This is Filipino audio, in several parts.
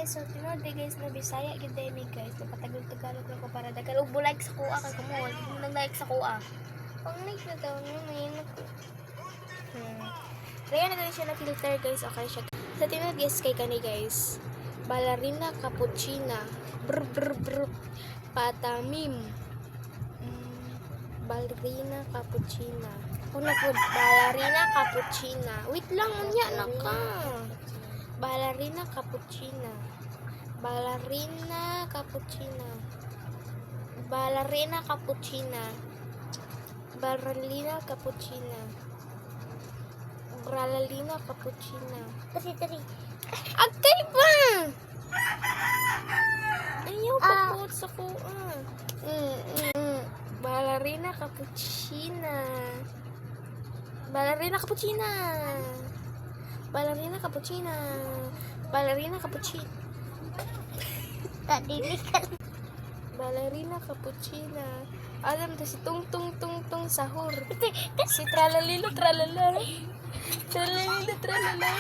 guys, so tinod guys na Bisaya gyud ni guys. Napatagal-tagalog ko para dagal og bulay sa kuha kay kamo wala mo nang like sa kuha. Pang like na daw ni may nako. Kaya na siya na filter guys, okay siya. Sa tinod guys kay kani guys. Ballerina cappuccina. Brr brr brr. Patamim. Ballerina cappuccina. Una po, ballerina cappuccina. Wait lang, unya na ka. Ballerina cappuccina. Ballerina cappuccina. Ballerina cappuccina. Ballerina cappuccina. Ballerina cappuccina. Tari. Agkay ba? Ayaw pa po sa kuha. Ballerina cappuccina. Ballerina cappuccina. Ballerina cappuccina. Ballerina cappuccina. Tadi kan. Ballerina cappuccina. Alam to si tung tung tung tung sahur. Si tralalilo tralala. Tralalilo tralala.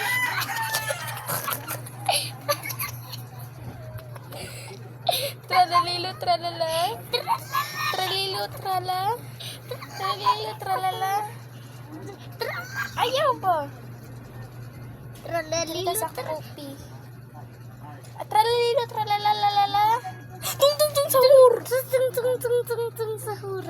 Tralalilo tralala. Tralilo trala. Tralilo tralala. Ayaw ba? Tralali. Sa kopi. Tralalilo tralalalala. Tung tung tung sahur. Tung sahur.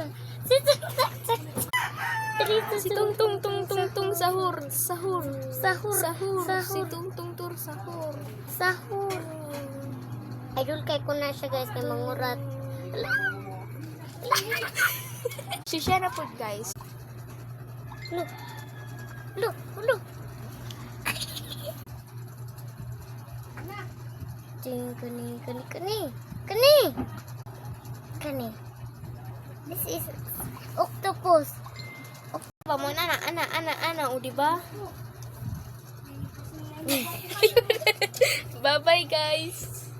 Si tung tung tung tung tung sahur. Sahur. Si Sahur. tung tung tur sahur. Sahur. Idol kay ko na siya guys kay mangurat. Si siya na po guys. Look. Ting kani. This is octopus. Pa mo na ana o di ba? Bye bye guys.